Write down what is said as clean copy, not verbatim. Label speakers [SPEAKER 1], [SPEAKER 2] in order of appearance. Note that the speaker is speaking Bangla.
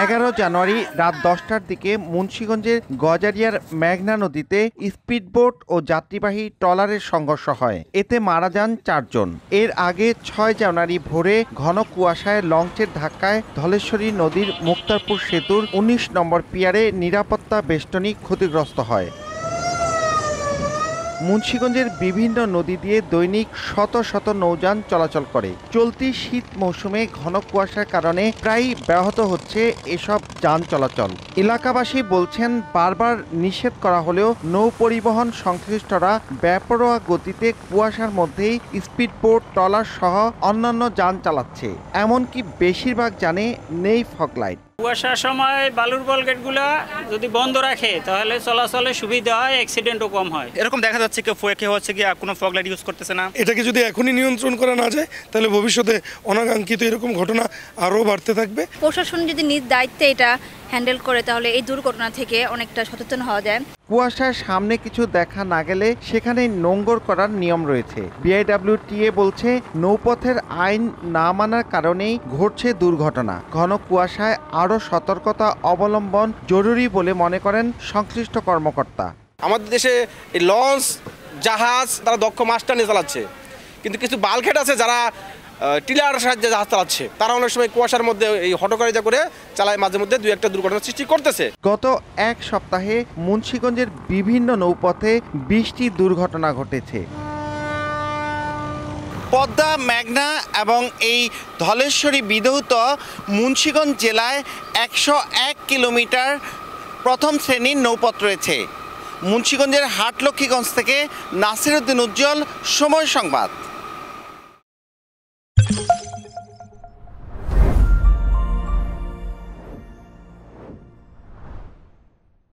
[SPEAKER 1] 11 জানুয়ারি রাত 10টার দিকে মুন্সিগঞ্জের গজারিয়ার মেঘনা নদীতে স্পিডবোট ও যাত্রীবাহী ট্রলারের সংঘর্ষ হয়। এতে মারা যান 4 জন। এর আগে 6 জানুয়ারি ভোরে ঘন কুয়াশায় লঞ্চের ধাক্কায় ধলেশ্বরী নদীর মুক্তারপুর সেতুর 19 নম্বর পিয়ারে নিরাপত্তা বেষ্টনী ক্ষতিগ্রস্ত হয়। মুন্সিগঞ্জের বিভিন্ন নদী দিয়ে দৈনিক শত শত নৌযান চলাচল করে। চলতি শীত মৌসুমে ঘন কুয়াশার কারণে প্রায়ই ব্যাহত হচ্ছে এসব যান চলাচল। এলাকাবাসী বলছেন, বারবার নিষেধ করা হলেও নৌ পরিবহন সংশ্লিষ্টরা বেপরোয়া গতিতে কুয়াশার মধ্যেই স্পিডবোট, ট্রলার সহ অন্যান্য যান চালাচ্ছে। এমনকি বেশিরভাগ যানে নেই ফগলাইট।
[SPEAKER 2] কুয়াশার সময় বালুর বলগেটগুলো যদি বন্ধ রাখে তাহলে চলাচলে সুবিধা হয়, অ্যাক্সিডেন্টও কম হয়।
[SPEAKER 3] এরকম দেখা যাচ্ছে কেউ হচ্ছে কি কোনো ফগলাইট ইউজ করতেছে না।
[SPEAKER 4] এটাকে যদি এখনই নিয়ন্ত্রণ করা না যায় তাহলে ভবিষ্যতে অনাকাঙ্ক্ষিত এরকম ঘটনা আরও বাড়তে থাকবে।
[SPEAKER 5] প্রশাসন যদি নিজ দায়িত্বে এটা হ্যান্ডেল করে তাহলে এই দুর্ঘটনা থেকে অনেকটা সচেতন হওয়া যায়।
[SPEAKER 1] কুয়াশার সামনে কিছু দেখা না গেলে সেখানে নোঙ্গর করার নিয়ম রয়েছে। বিআইডব্লিউটিএ বলছে, নৌপথের আইন না মানার কারণেই ঘটছে দুর্ঘটনা। ঘন কুয়াশায় আরও সতর্কতা অবলম্বন জরুরি বলে মনে করেন সংশ্লিষ্ট কর্মকর্তা।
[SPEAKER 6] আমাদের দেশে এই লঞ্চ, জাহাজ তারা দক্ষ মাস্টার নিয়ে চালাচ্ছে, কিন্তু কিছু বালঘেট আছে যারা টিলার সাহায্যে জাহাজ চালাচ্ছে। তারা অনেক সময় কুয়াশার মধ্যে এই হটকারিতা করে চালায়, মাঝে মধ্যে 2-1টা দুর্ঘটনার সৃষ্টি করতেছে।
[SPEAKER 1] গত এক সপ্তাহে মুন্সিগঞ্জের বিভিন্ন নৌপথে 20টি দুর্ঘটনা ঘটেছে। পদ্মা, মেঘনা এবং এই ধলেশ্বরী বিধৌত মুন্সিগঞ্জ জেলায় 101 কিলোমিটার প্রথম শ্রেণীর নৌপথ রয়েছে। মুন্সিগঞ্জের হাটলক্ষ্মীগঞ্জ থেকে নাসির উদ্দিন উজ্জ্বল, সময় সংবাদ।